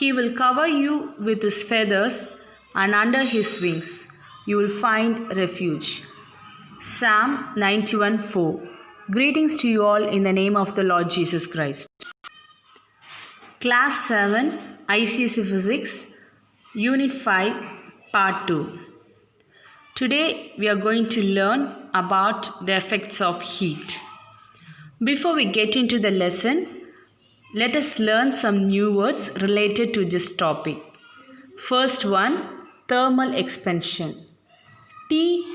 He will cover you with his feathers, and under his wings you will find refuge. Psalm 91:4. Greetings to you all in the name of the Lord Jesus Christ. Class 7 ICSE Physics Unit 5 Part 2. Today we are going to learn about the effects of heat. Before we get into the lesson, let us learn some new words related to this topic. First one, thermal expansion. THERMAL,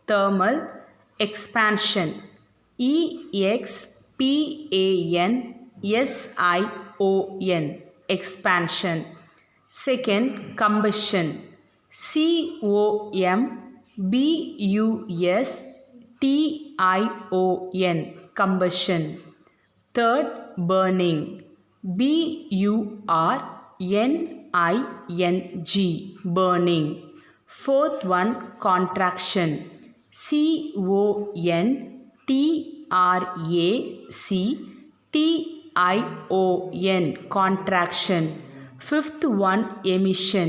thermal expansion. EXPANSION, expansion. Second, combustion. COMBUSTION, combustion. Third, burning. BURNING, burning. Fourth one, contraction. CONTRACTION, contraction. Fifth one, emission.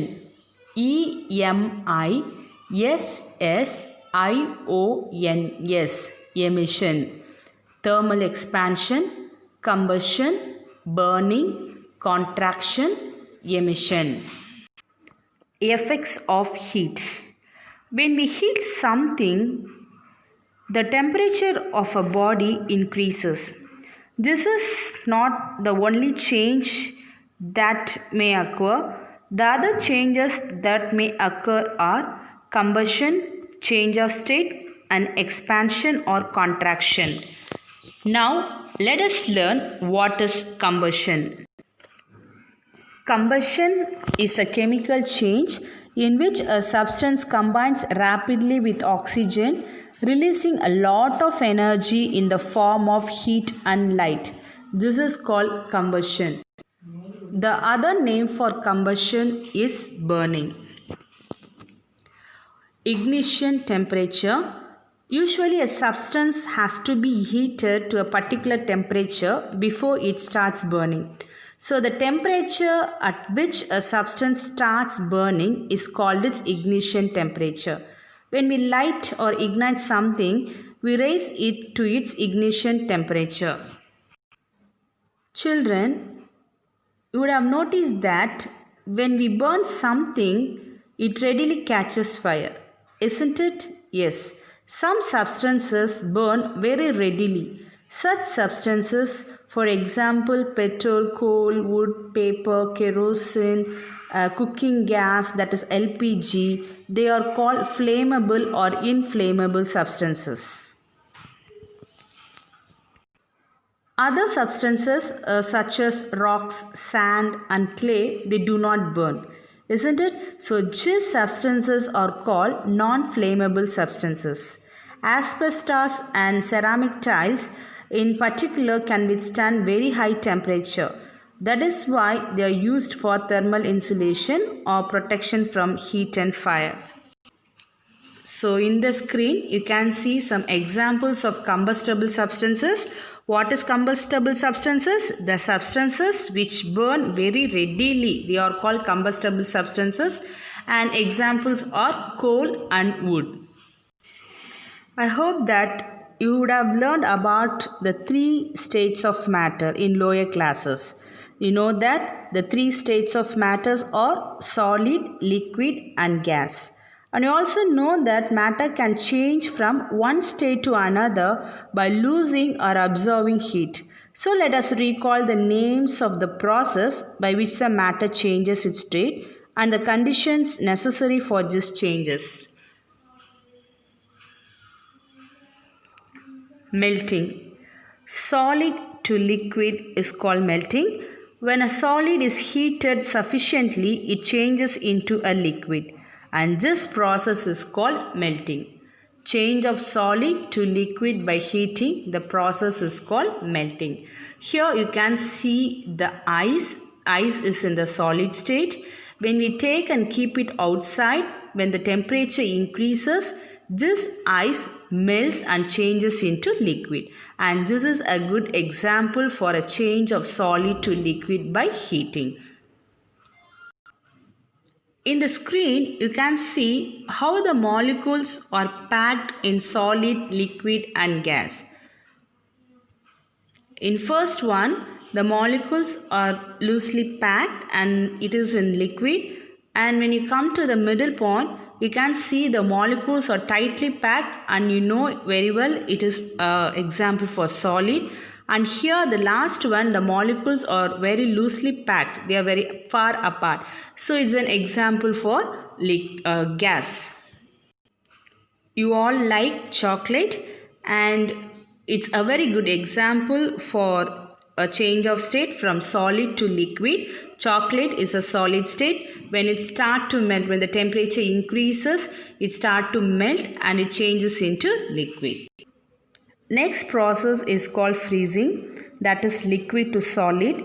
EMISSIONS, emission. Thermal expansion, combustion, burning, contraction, emission. Effects of heat. When we heat something, the temperature of a body increases. This is not the only change that may occur. The other changes that may occur are combustion, change of state, and expansion or contraction. Now, let us learn what is combustion. Combustion is a chemical change in which a substance combines rapidly with oxygen, releasing a lot of energy in the form of heat and light. This is called combustion. The other name for combustion is burning. Ignition temperature. Usually a substance has to be heated to a particular temperature before it starts burning. So the temperature at which a substance starts burning is called its ignition temperature. When we light or ignite something, we raise it to its ignition temperature. Children, you would have noticed that when we burn something, it readily catches fire, isn't it? Yes. Some substances burn very readily. Such substances, for example, petrol, coal, wood, paper, kerosene, cooking gas, that is LPG, they are called flammable or inflammable substances. Other substances such as rocks, sand and clay, they do not burn, isn't it? So these substances are called non-flammable substances. Asbestos and ceramic tiles in particular can withstand very high temperature. That is why they are used for thermal insulation or protection from heat and fire. So in the screen you can see some examples of combustible substances. What is combustible substances? The substances which burn very readily. They are called combustible substances, and examples are coal and wood. I hope that you would have learned about the 3 states of matter in lower classes. You know that the 3 states of matters are solid, liquid and gas. And you also know that matter can change from one state to another by losing or absorbing heat. So let us recall the names of the process by which the matter changes its state and the conditions necessary for these changes. Melting. Solid to liquid is called melting. When a solid is heated sufficiently, it changes into a liquid, and this process is called melting. Change of solid to liquid by heating, the process is called melting. Here you can see the ice. Ice is in the solid state. When we take and keep it outside, when the temperature increases, This ice melts and changes into liquid, and this is a good example for a change of solid to liquid by heating. In the screen, you can see how the molecules are packed in solid, liquid and gas. In first one, the molecules are loosely packed and it is in liquid. And when you come to the middle point, you can see the molecules are tightly packed, and you know very well it is an example for solid. And here the last one, the molecules are very loosely packed. They are very far apart. So it's an example for gas. You all like chocolate, and it's a very good example for a change of state from solid to liquid. Chocolate is a solid state. When it starts to melt, when the temperature increases, it starts to melt and it changes into liquid. Next process is called freezing, that is liquid to solid.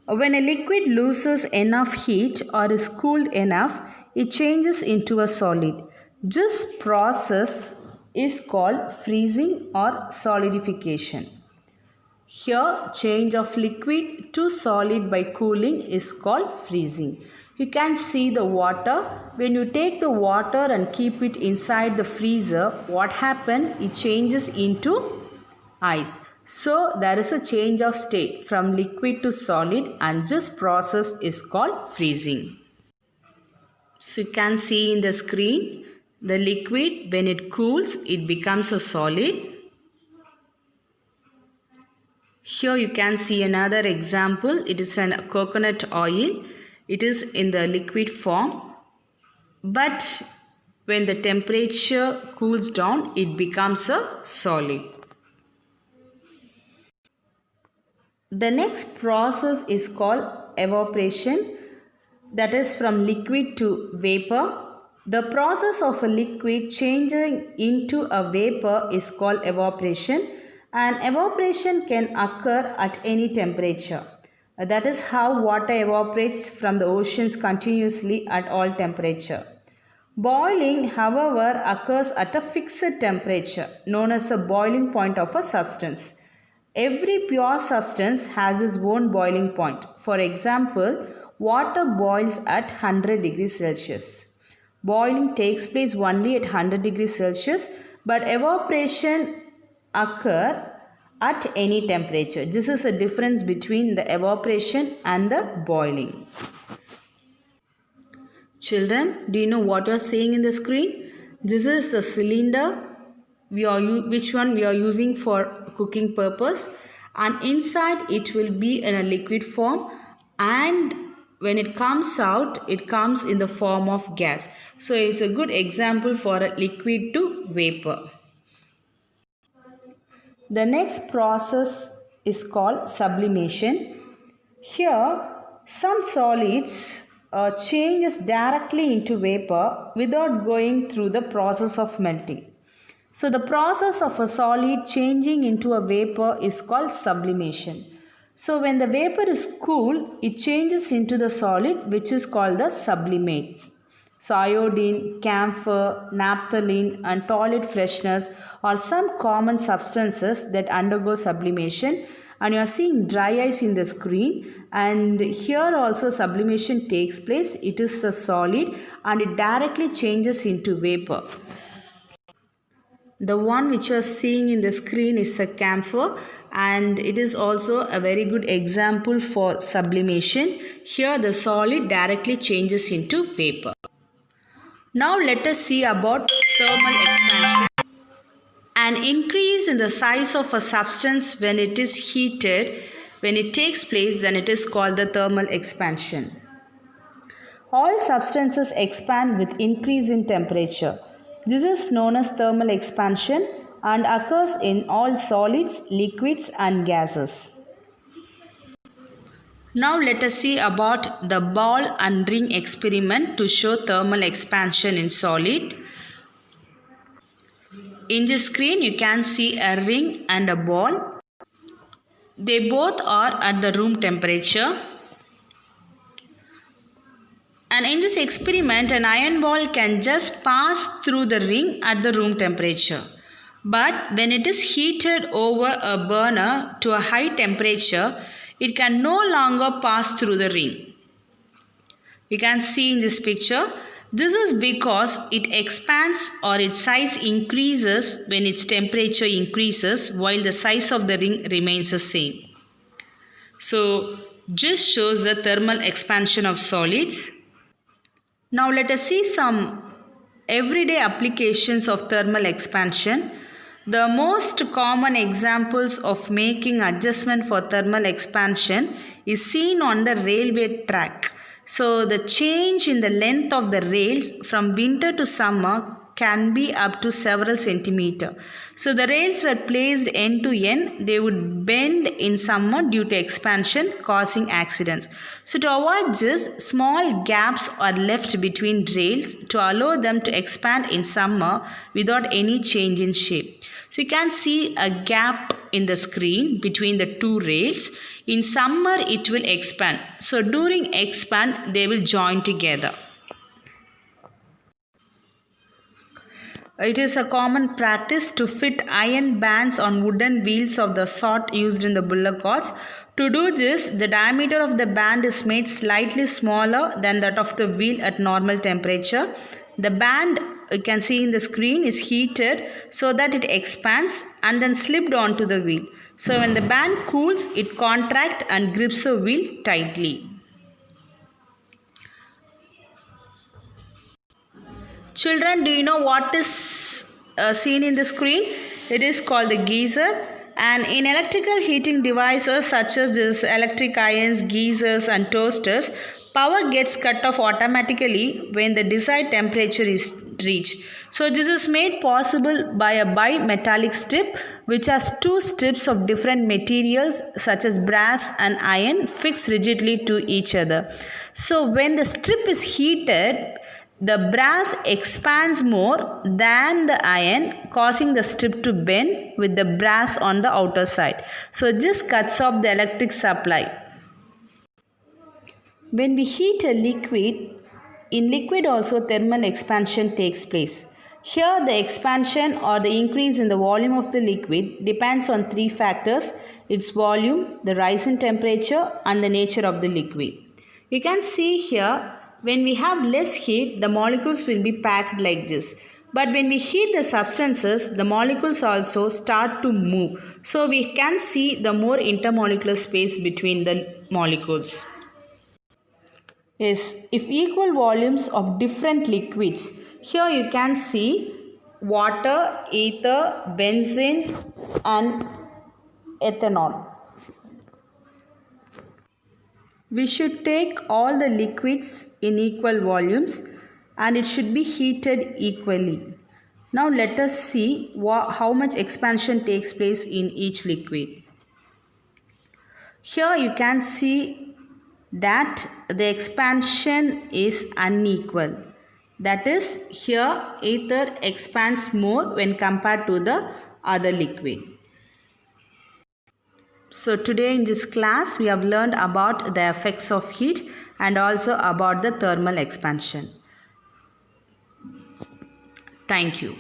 When a liquid loses enough heat or is cooled enough, it changes into a solid. This process is called freezing or solidification. Here, change of liquid to solid by cooling is called freezing. You can see the water. When you take the water and keep it inside the freezer, what happens? It changes into ice. So there is a change of state from liquid to solid, and this process is called freezing. So you can see in the screen, the liquid, when it cools, it becomes a solid. Here you can see another example. It is an coconut oil. It is in the liquid form, but when the temperature cools down, it becomes a solid. The next process is called evaporation, that is from liquid to vapor. The process of a liquid changing into a vapor is called evaporation, and evaporation can occur at any temperature. That is how water evaporates from the oceans continuously at all temperature. Boiling, however, occurs at a fixed temperature known as the boiling point of a substance. Every pure substance has its own boiling point. For example, water boils at 100 degrees Celsius. Boiling takes place only at 100 degrees Celsius, but evaporation occurs at any temperature. This is the difference between the evaporation and the boiling. Children, do you know what you are seeing in the screen? This is the cylinder which one we are using for cooking purpose, and inside it will be in a liquid form, and when it comes out, it comes in the form of gas. So it's a good example for a liquid to vapor. The next process is called sublimation. Here, some solids changes directly into vapor without going through the process of melting. So the process of a solid changing into a vapor is called sublimation. So when the vapor is cool, it changes into the solid, which is called the sublimates. So iodine, camphor, naphthalene and toilet fresheners are some common substances that undergo sublimation. And you are seeing dry ice in the screen, and here also sublimation takes place. It is a solid and it directly changes into vapor. The one which you are seeing in the screen is the camphor, and it is also a very good example for sublimation. Here the solid directly changes into vapor. Now let us see about thermal expansion. An increase in the size of a substance when it is heated, when it takes place, then it is called the thermal expansion. All substances expand with increase in temperature. This is known as thermal expansion and occurs in all solids, liquids and gases. Now let us see about the ball and ring experiment to show thermal expansion in solid. In the screen you can see a ring and a ball. They both are at the room temperature. And in this experiment, an iron ball can just pass through the ring at the room temperature. But when it is heated over a burner to a high temperature, it can no longer pass through the ring. You can see in this picture, this is because it expands or its size increases when its temperature increases while the size of the ring remains the same. So, this shows the thermal expansion of solids. Now let us see some everyday applications of thermal expansion. The most common examples of making adjustment for thermal expansion is seen on the railway track. So the change in the length of the rails from winter to summer can be up to several centimeters. So the rails were placed end to end. They would bend in summer due to expansion, causing accidents. So to avoid this, small gaps are left between rails to allow them to expand in summer without any change in shape. So you can see a gap in the screen between the two rails. In summer, it will expand. So during expand, they will join together. It is a common practice to fit iron bands on wooden wheels of the sort used in the bullock carts. To do this, the diameter of the band is made slightly smaller than that of the wheel at normal temperature. The band, you can see in the screen, is heated so that it expands and then slipped onto the wheel. So when the band cools, it contracts and grips the wheel tightly. Children, do you know what is seen in the screen? It is called the geyser. And in electrical heating devices such as this electric irons, geysers and toasters, power gets cut off automatically when the desired temperature is reached. So this is made possible by a bimetallic strip which has two strips of different materials such as brass and iron fixed rigidly to each other. So when the strip is heated, the brass expands more than the iron, causing the strip to bend with the brass on the outer side. So this cuts off the electric supply. When we heat a liquid, in liquid also thermal expansion takes place. Here the expansion or the increase in the volume of the liquid depends on three factors: its volume, the rise in temperature and the nature of the liquid. You can see here, when we have less heat, the molecules will be packed like this. But when we heat the substances, the molecules also start to move. So we can see the more intermolecular space between the molecules. Yes, if equal volumes of different liquids, here you can see water, ether, benzene and ethanol. We should take all the liquids in equal volumes and it should be heated equally. Now let us see how much expansion takes place in each liquid. Here you can see that the expansion is unequal. That is, here ether expands more when compared to the other liquid. So today in this class we have learned about the effects of heat and also about the thermal expansion. Thank you.